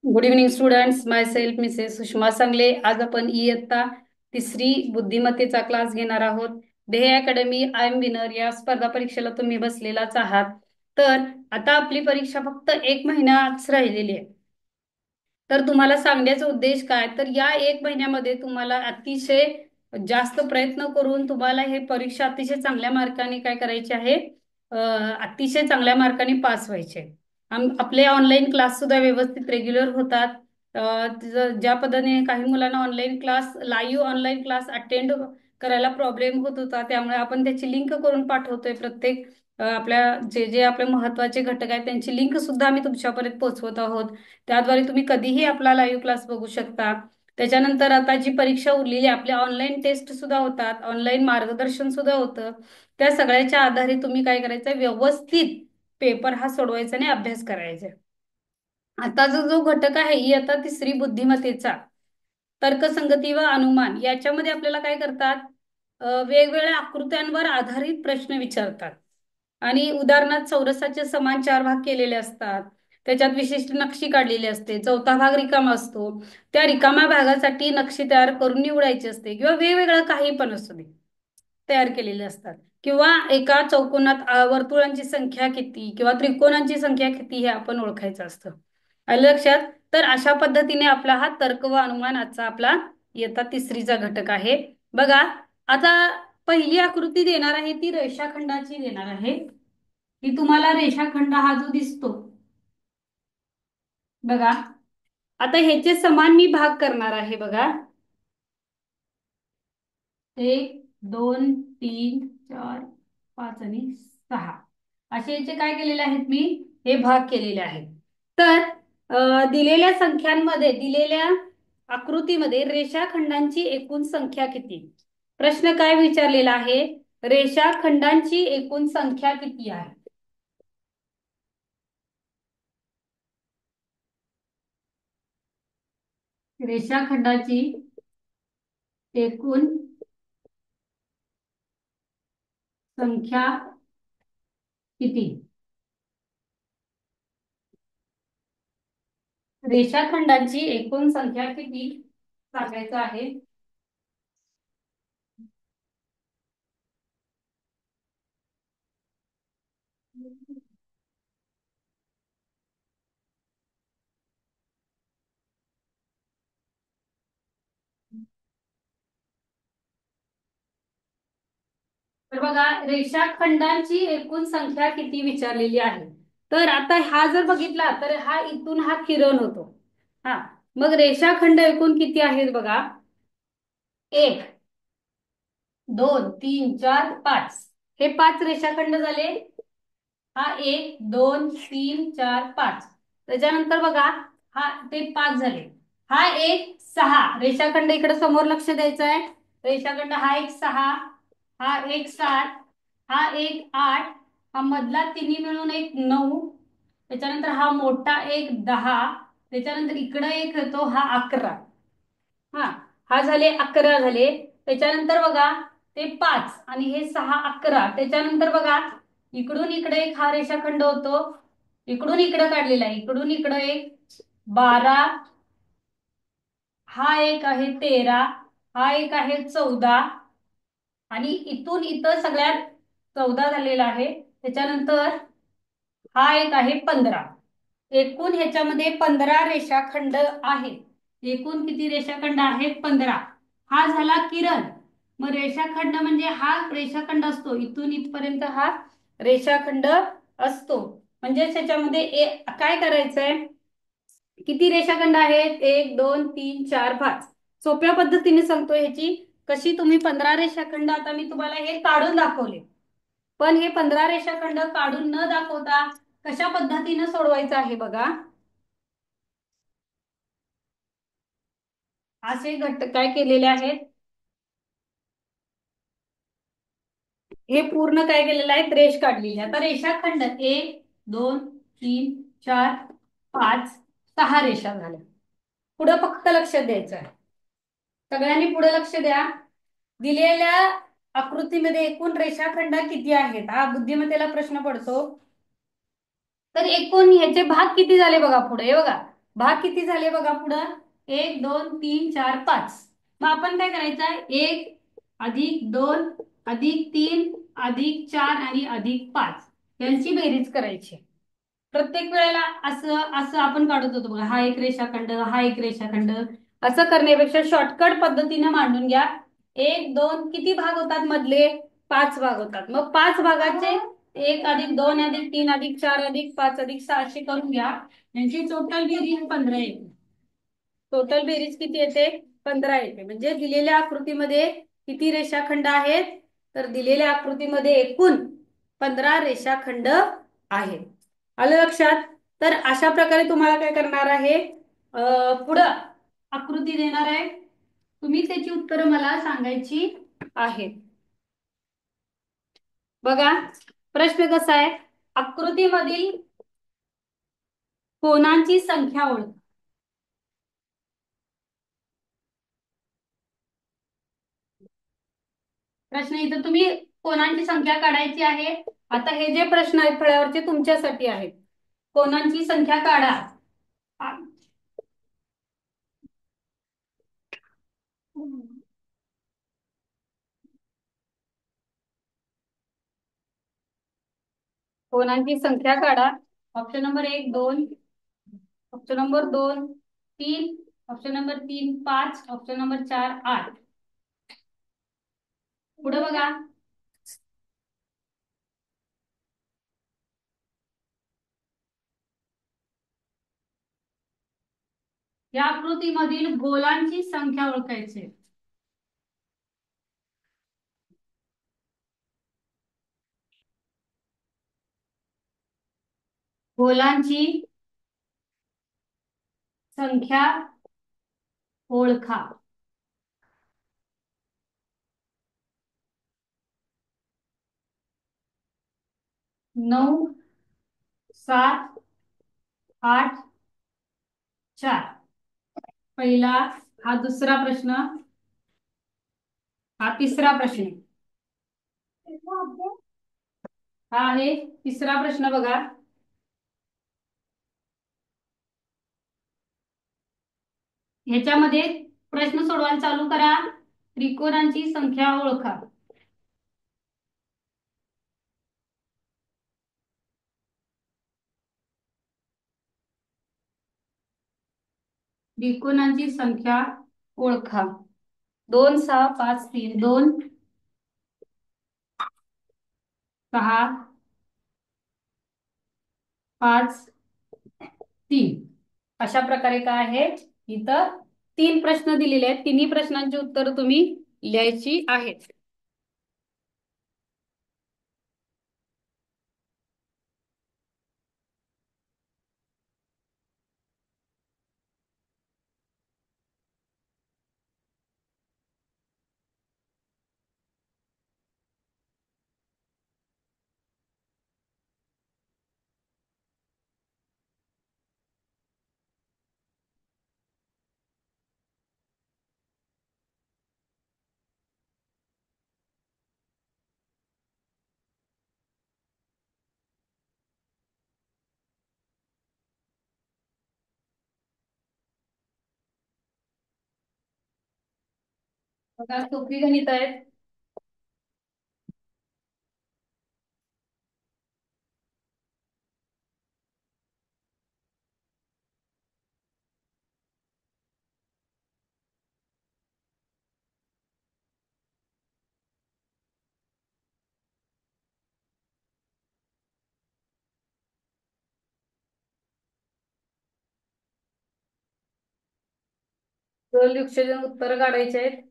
Good evening students, माय self Mrs Sushma सांगले. आज आपण इयत्ता तिसरी बुद्धिमत्तेचा क्लास घेणार आहोत. ध्येय अकॅडमी आय एम विनर या स्पर्धा परीक्षेला तुम्ही बसलेलाच आहात. तर आता आपली परीक्षा फक्त 1 महिनाच राहिलेली आहे. तर तुम्हाला सांगण्याचा उद्देश काय, तर या 1 महिन्यामध्ये तुम्हाला अतिशय जास्त प्रयत्न करून तुम्हाला हे परीक्षा अतिशय चांगल्या मार्काने काय करायची आहे, अतिशय चांगल्या मार्काने पास व्हायचे. आपले ऑनलाईन क्लास सुद्धा व्यवस्थित रेग्युलर होतात. ज्या पद्धतीने काही मुलांना online class, live online class attend करायला प्रॉब्लेम होत होता, त्यामुळे आपण त्याची लिंक करून पाठवतोय. प्रत्येक आपल्या जे जे आपले महत्त्वाचे घटक आहेत त्यांची लिंक सुद्धा आम्ही तुमच्यापर्यंत पोहोचवत आहोत. त्याद्वारे तुम्ही कधीही आपला लाईव्ह क्लास बघू शकता. त्याच्यानंतर आता जी परीक्षा उरलेली आहे, आपल्या ऑनलाईन टेस्ट सुद्धा होतात, ऑनलाईन मार्गदर्शन सुद्धा होतं. त्या सगळ्याच्या आधारे तुम्ही काय करायचं, व्यवस्थित पेपर हा सोडवायचा आणि अभ्यास करायचा. आता जो घटक आहे इयत्ता तिसरी बुद्धिमत्तेचा, तर्कसंगती व अनुमान, याच्यामध्ये आपल्याला काय करतात, वेगवेगळ्या आकृत्यांवर आधारित प्रश्न विचारतात. आणि उदाहरणार्थ चौरसाचे समान 4 भाग केलेले असतात. त्याच्यात विशिष्ट नक्षी काढलेली असते. चौथा भाग रिकामा असतो. त्या रिकाम्या भागासाठी नक्षी तयार करून निवडायची असते, किंवा वेगवेगळं काही पण असू दे, तयार केलेले असतात. किंवा एका चौकोनात वर्तुळांची संख्या किती किंवा त्रिकोणांची संख्या किती हे आपण ओळखायचं असतं. आलं लक्षात? तर अशा पद्धतीने आपला हा तर्क व अनुमान आजचा आपला इयत्ता तिसरीचा घटक आहे. बघा, आता पहिली आकृती देणार आहे ती रेषाखंडाची देणार आहे. की तुम्हाला रेषाखंड हा जो दिसतो बघा, आता ह्याचे समान मी भाग करणार आहे. बघा, 1 2 3 4 5 आणि 6 असे याचे काय केलेले आहेत, मी हे भाग केलेले आहेत. तर दिलेल्या संख्यांमध्ये, दिलेल्या आकृतीमध्ये रेषाखंडांची एकूण संख्या किती, प्रश्न काय विचारलेला आहे, रेषाखंडांची एकूण संख्या किती आहे. रेषाखंडाची एकूण संख्या किती. रेषाखंडाची एकूण संख्या किती सांगायचं आहे. तर बघा, रेषाखंडांची एकूण संख्या किती विचारलेली आहे. तर आता हा जर बघितला तर हा इथून हा किरण होतो. हा, मग रेषाखंड एकूण किती आहेत बघा, 1 2 3 4 5, हे 5 रेषाखंड झाले. हा 1 2 3 4 5, त्याच्यानंतर बघा, हा ते 5 झाले. हा एक 6 रेषाखंड, इकडे समोर लक्ष द्यायचं आहे. रेषाखंड हा एक 6, हा एक 7, हा एक 8, हा मधला तिन्ही मिळून एक 9, त्याच्यानंतर हा मोठा एक 10, त्याच्यानंतर इकडे एक येतो हा 11. हा, हा झाले 11 झाले. त्याच्यानंतर बघा, ते 5 आणि हे 6 11, त्याच्यानंतर बघा इकडून इकडे एक हा रेषाखंड होतो, इकडून इकडे काढलेला आहे, इकडून इकडे एक 12, हा एक आहे 13, हा एक आहे 14, आणि इथून इथं सगळ्यात 14 झालेला आहे. त्याच्यानंतर हा एक आहे 15. एकूण ह्याच्यामध्ये 15 रेषाखंड आहेत. एकूण किती रेषाखंड आहेत, 15. हा झाला किरण. मग रेषाखंड म्हणजे हा रेषाखंड असतो, इथून इथपर्यंत हा रेषाखंड असतो. म्हणजे त्याच्यामध्ये काय करायचंय, किती रेषाखंड आहेत, 1 2 3 4 5. सोप्या पद्धतीने सांगतो ह्याची, कशी तुम्ही 15 रेषाखंड, आता मी तुम्हाला हे काढून दाखवले, पण हे 15 रेषाखंड काढून न दाखवता कशा पद्धतीने सोडवायचं आहे बघा. असे घटक काय केलेले आहेत, हे पूर्ण काय केलेलं आहे, रेष काढलेली आहे. आता रेषाखंड 1 2 3 4 5 6 रेषा झाल्या. पुढे फक्त लक्ष द्यायचं आहे. सगळ्यांनी पुढे लक्ष द्या. दिलेल्या आकृतीमध्ये एकूण रेषाखंड किती आहेत, हा बुद्धिमत्तेला प्रश्न पडतो. तर एकूण ह्याचे भाग किती झाले बघा पुढे, हे बघा भाग किती झाले बघा पुढं, 1 2 3 4 5. मग आपण काय करायचं, 1+2+3+4 आणि +5 यांची बेरीज करायची. प्रत्येक वेळेला असं असं आपण काढत होतो बघा, हा एक रेषाखंड, हा एक रेषाखंड. असं करण्यापेक्षा शॉर्टकट पद्धतीने मांडून घ्या. 1 2 किती भाग होतात मधले, 5 भाग होतात. मग 5 भागाचे 1+2+3+4+5+6 असे करून घ्या. यांची टोटल बेरीज 15 येते. टोटल बेरीज किती येते, 15 येते. म्हणजे दिलेल्या आकृतीमध्ये किती रेषाखंड आहेत, तर दिलेल्या आकृतीमध्ये एकूण 15 रेषाखंड आहेत. आलं लक्षात. तर अशा प्रकारे तुम्हाला काय करणार आहे, पुढं आकृती देणार आहे, तुम्ही त्याची उत्तरं मला सांगायची आहेत. बघा प्रश्न कसा आहे, आकृतीमधील कोणांची संख्या ओळखा. प्रश्न इथं तुम्ही कोणांची संख्या काढायची आहे. आता हे जे प्रश्न आहेत फळ्यावरचे तुमच्यासाठी आहेत. कोणांची संख्या काढा. कोणांची संख्या काढा. Option number 1 2, option number 2 3, option number 3 5, option number 4 8. पुढे बघा. या आकृतीमधील गोलांची संख्या ओळखायची. गोलांची संख्या ओळखा. 9 7 8 4. पहिला, हा दुसरा प्रश्न, हा तिसरा प्रश्न, हा आहे तिसरा प्रश्न. बघा ह्याच्यामध्ये प्रश्न सोडवायला चालू करा. त्रिकोणांची संख्या ओळखा. त्रिकोणांची संख्या ओळखा. 2 6 5 3 2 6 5 3. अशा प्रकारे काय आहे, इथं 3 प्रश्न दिलेले आहेत. तिन्ही प्रश्नांची उत्तर तुम्ही लिहायची आहेत. बघा सोपी गणित आहेत. लक्ष देऊन उत्तर काढायचे आहेत.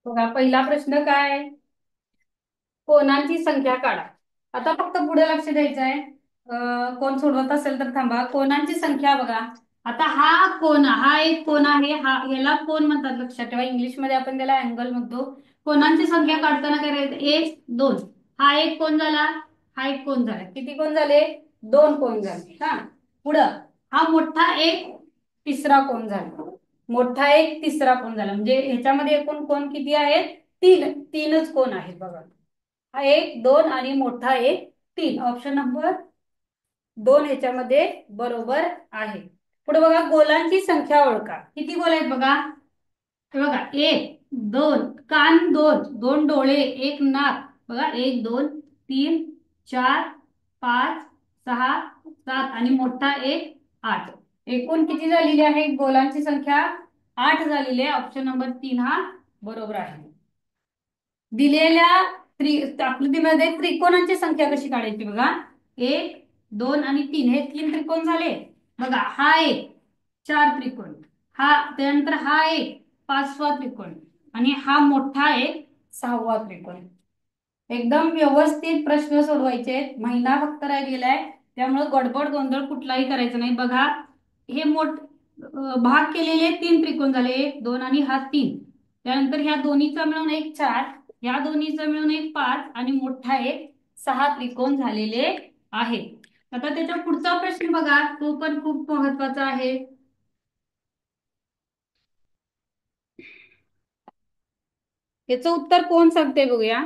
बघा पहिला प्रश्न काय आहे? कोणांची संख्या काढा. आता फक्त पुढे लक्ष द्यायचं आहे. कोण सोडवत असेल तर थांबा. कोणांची संख्या बघा. आता हा कोण, हा एक कोण आहे, हा याला कोण म्हणतात लक्षात ठेवा. इंग्लिश मध्ये आपण त्याला अँगल म्हणतो. कोणांची संख्या काढताना काय करायचं? एक दोन, हा एक कोण झाला, हा एक कोण झाला. किती कोण झाले? दोन कोण झाले. हा, पुढं हा मोठा एक तिसरा कोण झाला. मोठा एक तिसरा कोण झाला. म्हणजे ह्याच्यामध्ये एकूण कोण किती आहेत? तीन. तीनच कोण आहेत बघा. हा एक दोन आणि मोठा एक तीन. ऑप्शन नंबर दोन ह्याच्यामध्ये बरोबर आहे. पुढे बघा गोलांची संख्या ओळखा. किती गोल आहेत बघा. हे बघा एक दोन, कान दोन, दोन डोळे, एक नाक. बघा एक दोन तीन चार पाच सहा सात आणि मोठा एक आठ. एकूण किती झालेली आहे गोलांची संख्या? आठ झालेली आहे. ऑप्शन नंबर तीन हा बरोबर आहे. दिलेल्या आकृतीमध्ये त्रिकोणांची संख्या कशी काढायची बघा. एक दोन आणि तीन, हे तीन त्रिकोण झाले. बघा हा एक चार त्रिकोण, हा त्यानंतर हा एक पाचवा त्रिकोण आणि हा मोठा एक सहावा त्रिकोण. एकदम व्यवस्थित प्रश्न सोडवायचे. महिना फक्त राहिलेला आहे, त्यामुळे गडबड गोंधळ कुठलाही करायचा नाही. बघा हे भाग केलेले तीन त्रिकोण झाले. एक दोन आणि हा तीन. त्यानंतर ह्या दोन्हीचा मिळून एक चार, या दोन्हीचा मिळून एक पाच आणि मोठा एक सहा त्रिकोण झालेले आहे. आता त्याच्या पुढचा प्रश्न बघा, तो पण खूप महत्वाचा आहे. याचं उत्तर कोण सांगते बघूया.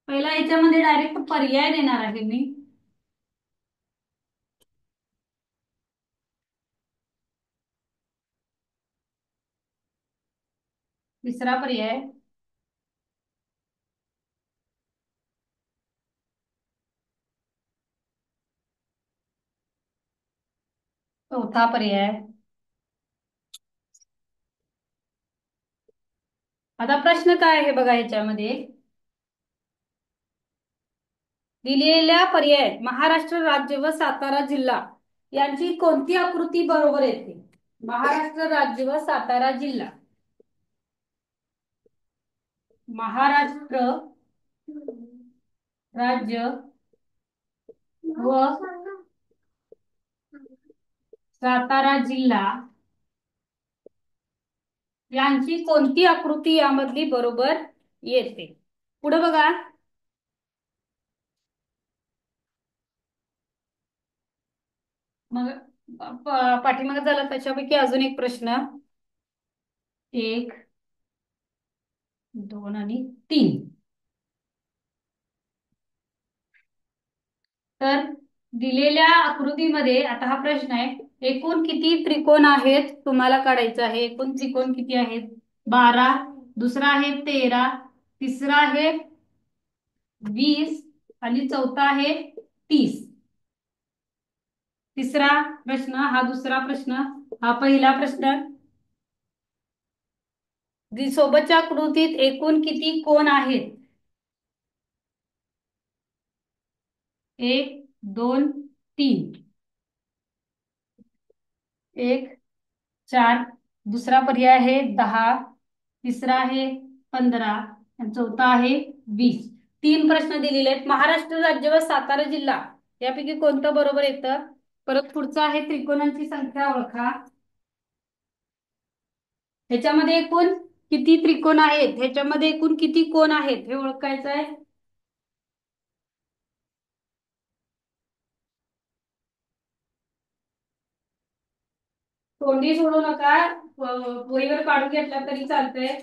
पहिला याच्यामध्ये डायरेक्ट पर्याय देणार आहे मी. तिसरा पर्याय, चौथा पर्याय. आता प्रश्न काय आहे बघा याच्यामध्ये. दिलेल्या पर्याय महाराष्ट्र राज्य व सातारा जिल्हा यांची कोणती आकृती बरोबर येते? महाराष्ट्र राज्य व सातारा जिल्हा. महाराष्ट्र राज्य व सातारा जिल्हा यांची कोणती आकृती यामधली बरोबर येते? पुढे बघा. मग पाठीमागे झाला त्याच्यापैकी अजून एक प्रश्न. एक दोन आणि तीन. तर दिलेल्या आकृतीमध्ये आता हा प्रश्न आहे, एकूण किती त्रिकोण आहेत तुम्हाला काढायचं आहे. एकूण त्रिकोण किती आहेत? 12. दुसरा आहे 13. तिसरा आहे 20 आणि चौथा आहे 30. तिसरा प्रश्न, हा दुसरा प्रश्न, हा पहिला प्रश्न. सोबतच्या आकृतीत एकूण किती कोण आहेत? एक दोन तीन. एक चार. दुसरा पर्याय आहे 10. तिसरा आहे 15 आणि चौथा आहे 20. तीन प्रश्न दिलेले आहेत. महाराष्ट्र राज्य व सातारा जिल्हा यापैकी कोणतं बरोबर येतं? परत पुढचं आहे त्रिकोणांची संख्या ओळखा. ह्याच्यामध्ये एकूण किती त्रिकोण आहेत, ह्याच्यामध्ये एकूण किती कोण आहेत हे ओळखायचं आहे. तोंडी सोडू नका, वहीवर काढून घेतला तरी चालतंय.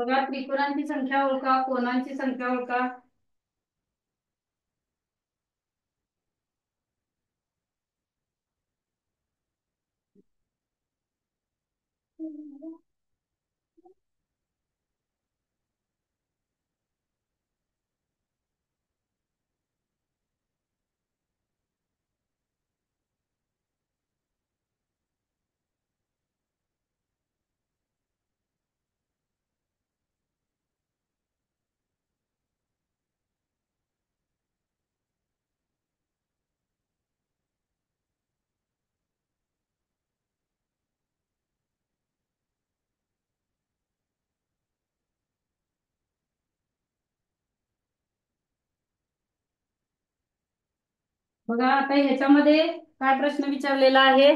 बघा, त्रिकोणांची संख्या ओळखा, कोणांची संख्या ओळखा. बघा, आता ह्याच्यामध्ये काय प्रश्न विचारलेला आहे,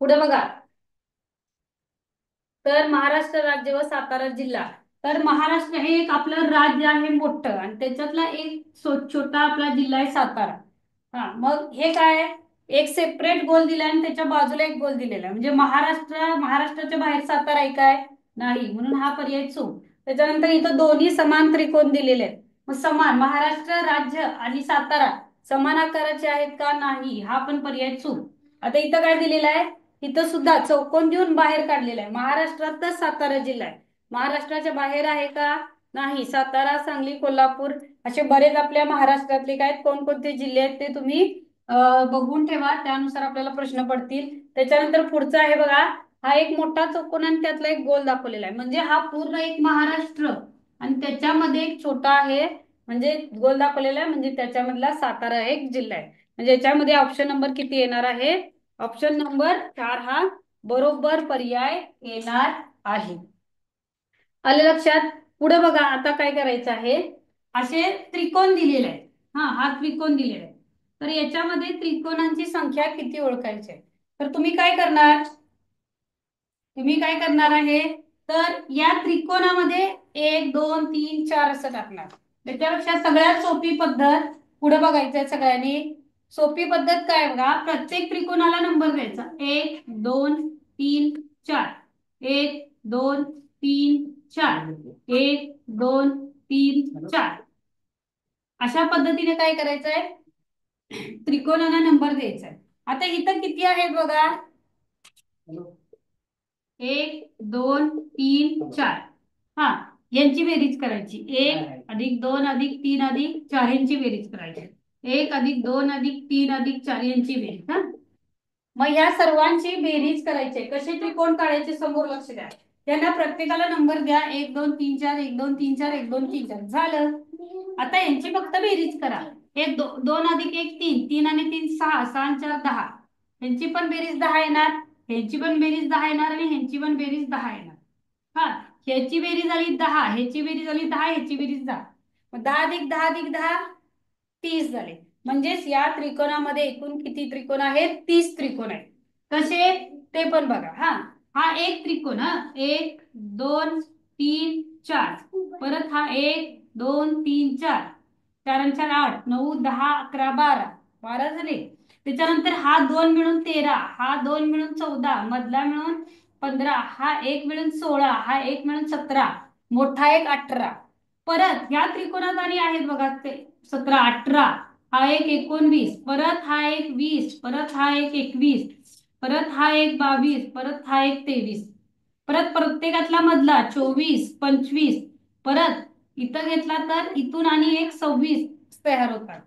पुढे बघा. तर महाराष्ट्र राज्य व सातारा जिल्हा. तर महाराष्ट्र हे एक आपलं राज्य आहे मोठं, आणि त्याच्यातला एक छोटा आपला जिल्हा आहे सातारा. हा, मग हे काय आहे? एक सेपरेट गोल दिलाय आणि त्याच्या बाजूला एक गोल दिलेला आहे. म्हणजे महाराष्ट्राच्या बाहेर सातारा आहे काय? नाही, म्हणून हा पर्याय चूक. त्याच्यानंतर इथं दोन्ही समान त्रिकोण दिलेले आहेत. मग समान महाराष्ट्र राज्य आणि सातारा समान आकाराचे आहेत का? नाही, हा पण पर्याय चूक. आता इथं काय दिलेलं आहे? इथं सुद्धा चौकोन देऊन बाहेर काढलेला आहे. महाराष्ट्रातच सातारा जिल्हा आहे. महाराष्ट्राच्या बाहेर आहे का? नाही. सातारा, सांगली, कोल्हापूर असे बरेच आपल्या महाराष्ट्रातले काय कोणकोणते जिल्हे आहेत ते तुम्ही बघून ठेवा. त्यानुसार आपल्याला प्रश्न पडतील. त्याच्यानंतर पुढचा आहे बघा. हा एक मोठा चौकोन आणि त्यातला एक गोल दाखवलेला आहे. म्हणजे हा पूर्ण एक महाराष्ट्र आणि त्याच्यामध्ये एक छोटा आहे, म्हणजे गोल दाखवलेला आहे, म्हणजे त्याच्यामधला सातारा एक जिल्हा आहे. म्हणजे याच्यामध्ये ऑप्शन नंबर किती येणार आहे? ऑप्शन नंबर 4 हा बरोबर पर्याय येणार आहे. आले लक्षात? पुढे बघा, आता काय करायचं आहे, असे त्रिकोण दिलेले आहेत. हा त्रिकोण दिलेला आहे. तर याच्यामध्ये त्रिकोणांची संख्या किती ओळखायची आहे? तर तुम्ही काय करणार आहे, तर या त्रिकोणामध्ये 1 2 3 4 असं टाकणार. त्याच्यापेक्षा सगळ्यात सोपी पद्धत पुढे बघायचंय सगळ्यांनी. सोपी पद्धत काय बघा, प्रत्येक त्रिकोणाला नंबर द्यायचा. 1 2 3 4, 1 2 3 4, 1 2 3 4. अशा पद्धतीने काय करायचंय, त्रिकोणाला नंबर द्यायचा आहे. आता इथं किती आहेत बघा, 1 2 3 4. हा, यांची बेरीज करायची. 1 अधिक 2 अधिक 3 अधिक 4 यांची बेरीज करायची. 1 अधिक 2 अधिक 3 अधिक 4 यांची बेरीज. हा, मग ह्या सर्वांची बेरीज करायची. कसे त्रिकोण काढायचे समोर लक्ष द्या. त्यांना प्रत्येकाला नंबर द्या. 1 2 3 4, 1 2 3 4, 1 2 3 4 झालं. आता यांची फक्त बेरीज करा. 1 2 अधिक 1 3, 3 आणि 3 6, 6 आणि 4 10. यांची पण बेरीज 10 येणार, ह्याची पण बेरीज 10 येणार आणि ह्यांची पण बेरीज 10 येणार. हा, ह्याची बेरीज झाली 10, ह्याची बेरीज झाली 10, ह्याची बेरीज 10. मग 10 अधिक 10 अधिक 10 30 झाले. म्हणजेच या त्रिकोणामध्ये एकूण किती त्रिकोण आहेत? 30 त्रिकोण आहेत. कसे ते पण बघा. हा, हा एक त्रिकोण. 1 2 3 4. परत हा 1 2 3 4, 4 आणि 4 8, 9 10 11 12, 12 झाले. त्याच्यानंतर हा 2 मिळून 13, हा 2 मिळून 14, मधला मिळून 15, हा 1 मिळून 16, हा 1 मिळून 17, मोठा एक 18. परत ह्या त्रिकोणात आणि आहेत बघा ते 17 18, हा एक 19, परत हा एक 20, परत हा एक 21, परत हा एक 22, परत हा एक 23, परत प्रत्येकातला मधला 24 25, परत इथं घेतला तर इथून आणि एक 26 तयार होतात.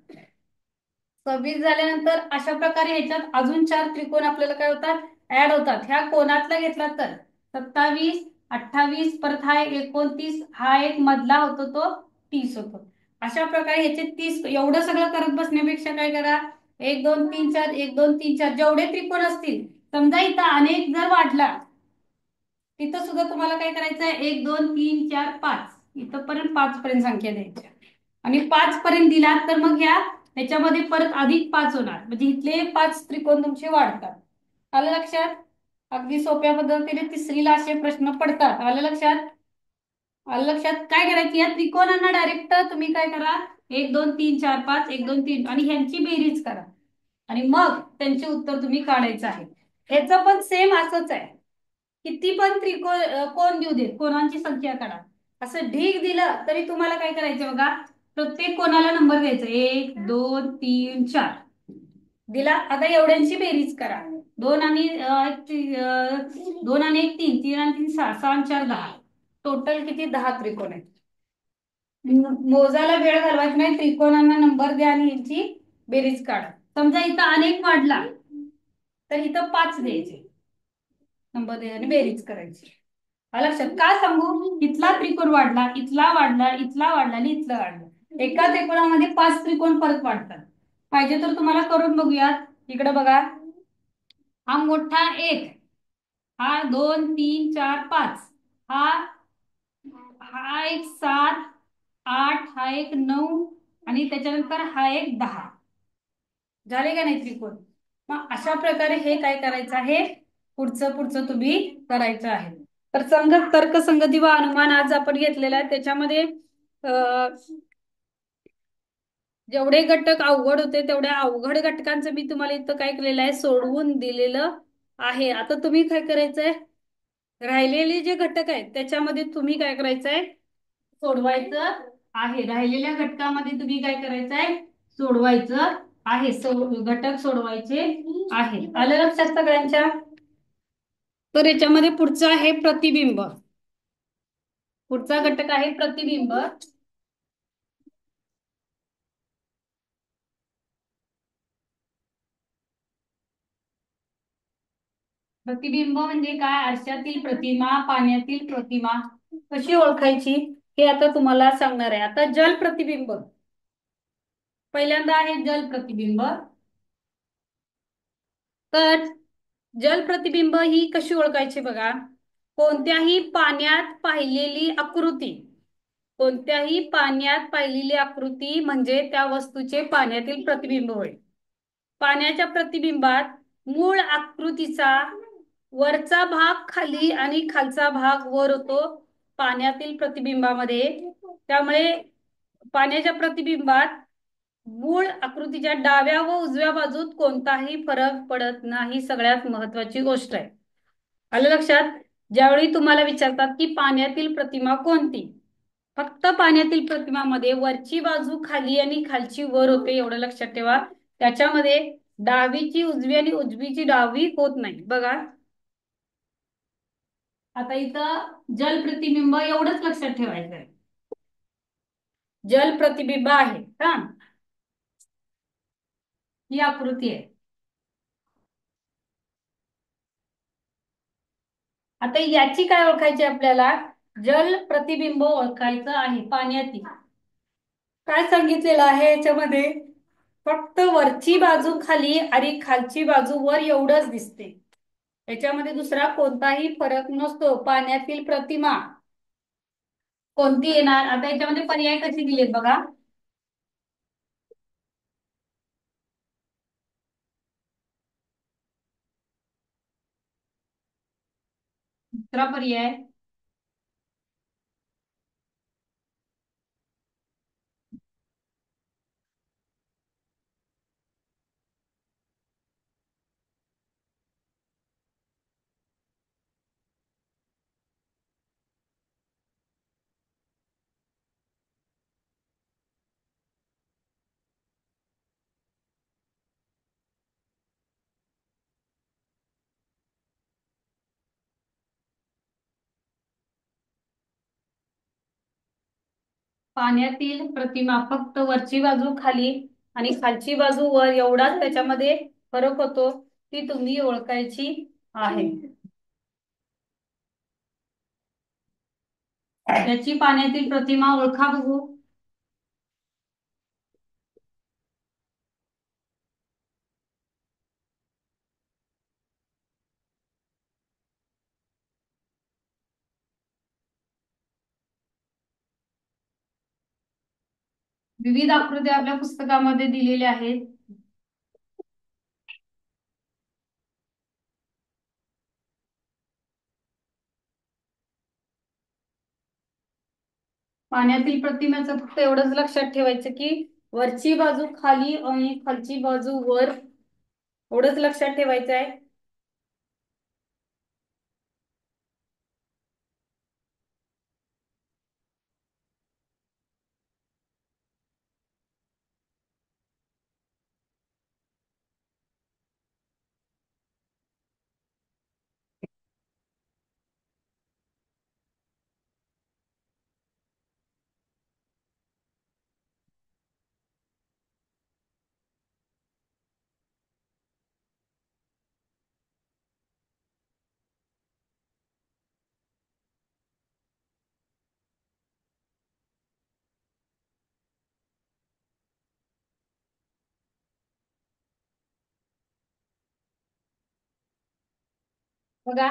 26 झाल्यानंतर अशा प्रकारे ह्याच्यात अजून 4 त्रिकोण आपल्याला काय होतात? ऍड होतात. ह्या कोणातला घेतला तर 27 28, परत हा एक 29, हा एक मधला होतो तो 30 होतो. अशा प्रकारे ह्याचे 30. एवढं सगळं करत बसण्यापेक्षा काय करा, 1 2 3 4, 1 2 3 4 जेवढे त्रिकोण असतील, समजा इथं अनेक जर वाढला, तिथं सुद्धा तुम्हाला काय करायचंय, 1 2 3 4 5, इथं पर्यंत 5 पर्यंत संख्या द्यायच्या. आणि 5 पर्यंत दिलात तर मग ह्याच्यामध्ये परत अधिक 5 होणार, म्हणजे इथले 5 त्रिकोण तुमचे वाढतात. आलं लक्षात? अगदी सोप्या पद्धतीने तिसरीला असे प्रश्न पडतात. आलं लक्षात? आलं लक्षात? काय करायचं, या त्रिकोणांना डायरेक्ट तुम्ही काय करा, 1 2 3 4 5, 1 2 3 आणि ह्यांची बेरीज करा आणि मग त्यांचे उत्तर तुम्ही काढायचं आहे. ह्याचं पण सेम असंच आहे किती पण कोण देऊ देत, कोणांची संख्या काढा. असं ढीग दिलं तरी तुम्हाला काय करायचं बघा, प्रत्येक कोणाला नंबर द्यायचा, 1 2 3 4 दिला. आता एवढ्यांची बेरीज करा. 2 आणि 1 3, 3 आणि 3 6, 6 आणि 4 10. टोटल किती, 10 त्रिकोण आहेत. मोजायला वेळ घालवायचा नाही, त्रिकोणांना नंबर द्या आणि यांची बेरीज काढा. समजा इथं अनेक वाढला तर इथं 5 द्यायचे नंबर द्या आणि बेरीज करायची. लक्षात का सांगू, इथला त्रिकोण वाढला, इथला वाढला, इथला वाढला आणि इथला वाढला. एका त्रिकोणामध्ये 5 त्रिकोण परत वाढतात. पाहिजे तर तुम्हाला करून बघूयात. इकडे बघा, हा मोठा 1, हा 2 3 4 5, हा हा एक 7 8, हा एक 9 आणि त्याच्यानंतर हा एक 10. झाले का नाही त्रिकोण. मग अशा प्रकारे हे काय करायचं आहे, पुढचं पुढचं तुम्ही करायचं आहे. तर तर्कसंगती व अनुमान आज आपण घेतलेला आहे. त्याच्यामध्ये जेवढे घटक अवघड होते तेवढ्या अवघड घटकांचं मी तुम्हाला इथं काय केलेलं आहे, सोडवून दिलेलं आहे. आता तुम्ही काय करायचंय, राहिलेले जे घटक आहेत त्याच्यामध्ये तुम्ही काय करायचंय, सोडवायचं आहे. राहिलेल्या घटकामध्ये तुम्ही काय करायचंय, सोडवायचं आहे. घटक सोडवायचे आहे. आलं लक्षात सगळ्यांच्या. तर याच्यामध्ये पुढचं आहे प्रतिबिंब. पुढचा घटक आहे प्रतिबिंब. प्रतिबिंब म्हणजे काय, आरशातील प्रतिमा, पाण्यातील प्रतिमा कशी ओळखायची हे आता तुम्हाला सांगणार आहे. आता जल प्रतिबिंब पहिल्यांदा आहे, जल प्रतिबिंब. तर जल प्रतिबिंब ही कशी ओळखायची बघा, कोणत्याही पाण्यात पाहिलेली आकृती, कोणत्याही पाण्यात पाहिलेली आकृती म्हणजे त्या वस्तूचे पाण्यातील प्रतिबिंब होय. पाण्याच्या प्रतिबिंबात मूळ आकृतीचा वरचा भाग खाली आणि खालचा भाग वर होतो पाण्यातील प्रतिबिंबामध्ये. त्यामुळे पाण्याच्या प्रतिबिंबात मूळ आकृतीच्या डाव्या व उजव्या बाजूत कोणताही फरक पडत नाही, सगळ्यात महत्वाची गोष्ट आहे. आलं लक्षात. ज्यावेळी तुम्हाला विचारतात की पाण्यातील प्रतिमा कोणती, फक्त पाण्यातील प्रतिमामध्ये वरची बाजू खाली आणि खालची वर होते एवढं लक्षात ठेवा. त्याच्यामध्ये डावीची उजवी आणि उजवीची डावी होत नाही बघा. आता इथं जल प्रतिबिंब एवढंच लक्षात ठेवायचं आहे, जल प्रतिबिंब आहे हा, ही आकृती आहे. आता याची काय ओळखायची आपल्याला, जल प्रतिबिंब ओळखायचं आहे. पाण्यातील काय सांगितलेलं आहे याच्यामध्ये, फक्त वरची बाजू खाली आणि खालची बाजू वर एवढंच दिसते. याच्यामध्ये दुसरा कोणताही फरक नसतो. पाण्यातील प्रतिमा कोणती येणार, आता याच्यामध्ये पर्याय कसे दिलेत बघा. दुसरा पर्याय, पाण्यातील प्रतिमा फक्त वरची बाजू खाली आणि खालची बाजू वर एवढाच त्याच्यामध्ये फरक होतो, ती तुम्ही ओळखायची आहे. त्याची पाण्यातील प्रतिमा ओळखा बघू. विविध आकृती आपल्या पुस्तकामध्ये दिलेल्या आहेत. पाण्यातील प्रतिमेचं फक्त एवढंच लक्षात ठेवायचं की वरची बाजू खाली आणि खालची बाजू वर, एवढंच लक्षात ठेवायचं आहे. बघा,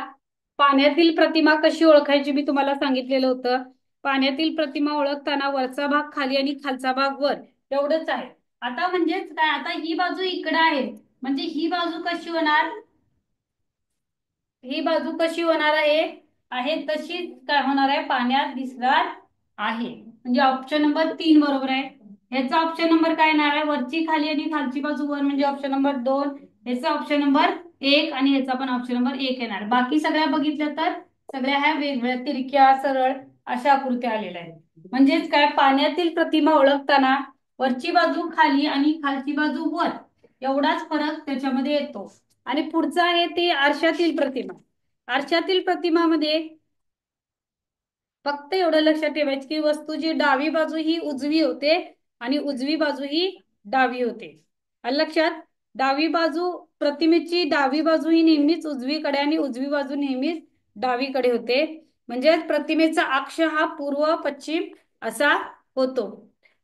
पाण्यातील प्रतिमा कशी ओळखायची मी तुम्हाला सांगितलेलं होतं. पाण्यातील प्रतिमा ओळखताना वरचा भाग खाली आणि खालचा भाग वर एवढंच आहे. आता म्हणजेच काय, आता ही बाजू इकडे आहे, म्हणजे ही बाजू कशी होणार, ही बाजू कशी होणार आहे, तशी काय होणार आहे, पाण्यात दिसणार आहे. म्हणजे ऑप्शन नंबर 3 बरोबर आहे. ह्याचा ऑप्शन नंबर काय येणार आहे, वरची खाली आणि खालची बाजू वर, म्हणजे ऑप्शन नंबर 2. ह्याचा ऑप्शन नंबर 1 आणि ह्याचा पण ऑप्शन नंबर 1 येणार. बाकी सगळ्या बघितल्या तर सगळ्या ह्या वेगवेगळ्या तिरक्या सरळ अशा आकृत्या आलेल्या आहेत. म्हणजेच काय, पाण्यातील प्रतिमा ओळखताना वरची बाजू खाली आणि खालची बाजू वर एवढाच फरक त्याच्यामध्ये येतो. आणि पुढचं आहे ते आरशातील प्रतिमा. आरशातील प्रतिमामध्ये फक्त एवढं लक्षात ठेवायचं की वस्तूची डावी बाजू ही उजवी होते आणि उजवी बाजू ही डावी होते. आलं लक्षात? डावी बाजू, प्रतिमेची डावी बाजू ही नेहमीच उजवीकडे आणि उजवी बाजू नेहमीच डावीकडे होते. म्हणजे प्रतिमेचा अक्ष हा पूर्व पश्चिम असा होतो.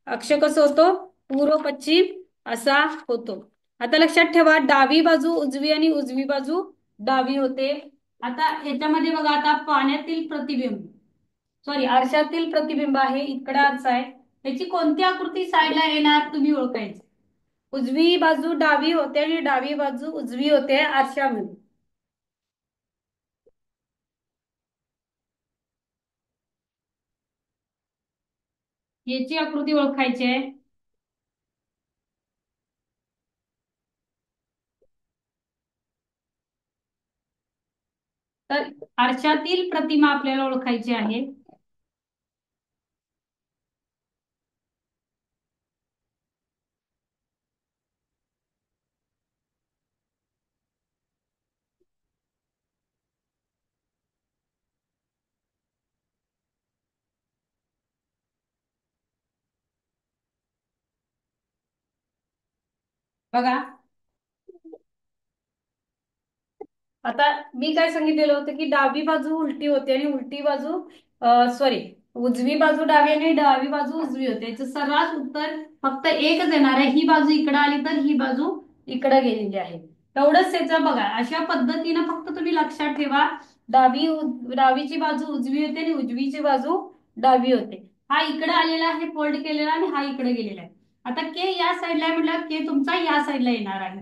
अक्ष कसं होतो, पूर्व पश्चिम असा होतो. आता लक्षात ठेवा, डावी बाजू उजवी आणि उजवी बाजू डावी होते. आता याच्यामध्ये बघा, आता पाण्यातील प्रतिबिंब, सॉरी आरशातील प्रतिबिंब आहे, इकडे आरसा आहे. त्याची कोणती आकृती साईडला येणार तुम्ही ओळखायचं. उजवी बाजू डावी होते आणि डावी बाजू उजवी होते आरशामध्ये. याची आकृती ओळखायची आहे. तर आरशातील प्रतिमा आपल्याला ओळखायची आहे. बघा, आता मी काय सांगितलेलं होतं की डावी बाजू उलटी होते आणि उलटी बाजू, सॉरी, उजवी बाजू डावी आणि डावी बाजू उजवी होते. याचं सर्रास उत्तर फक्त एकच येणार आहे, ही बाजू इकडे आली तर ही बाजू इकडे गेलेली आहे. तेवढंच त्याचं बघा, अशा पद्धतीनं फक्त तुम्ही लक्षात ठेवा. डावीची बाजू उजवी होते आणि उजवीची बाजू डावी होते. हा इकडे आलेला आहे फोल्ड केलेला आणि हा इकडे गेलेला आहे. आता के या साईडला आहे म्हटलं, के तुमचा या साईडला येणार आहे.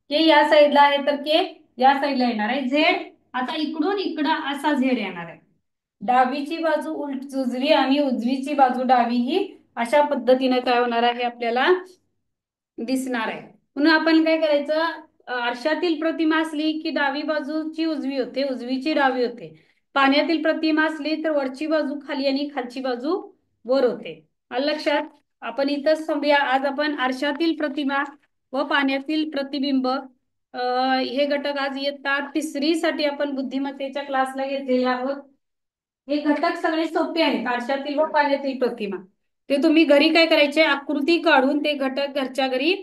के या साईडला आहे तर के या साईडला येणार आहे. झेड आता इकडून इकडं असा झेड येणार आहे. डावीची बाजू उजवी आणि उजवीची बाजू डावी ही अशा पद्धतीने काय होणार आहे आपल्याला दिसणार आहे. म्हणून आपण काय करायचं, आरशातील प्रतिमा असली की डावी बाजूची उजवी होते, उजवीची डावी होते. पाण्यातील प्रतिमा असली तर वरची बाजू खाली आणि खालची बाजू वर होते. आलं लक्षात? आपण इथंच थांबूया. आज आपण आरशातील प्रतिमा व पाण्यातील प्रतिबिंब हे घटक आज इयत्ता 3री साठी आपण बुद्धिमत्तेच्या क्लासला घेतलेले आहोत. हे घटक सगळे सोपे आहेत, आरशातील व पाण्यातील प्रतिमा. ते तुम्ही घरी काय करायचे, आकृती काढून ते घटक घरच्या घरी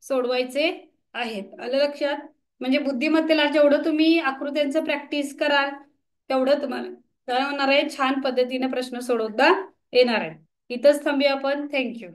सोडवायचे आहेत. आलं लक्षात? म्हणजे बुद्धिमत्तेला जेवढं तुम्ही आकृत्यांचं प्रॅक्टिस कराल तेवढं तुम्हाला काय होणार आहे, छान पद्धतीने प्रश्न सोडवता येणार आहे. इथंच थांबूया आपण. थँक्यू.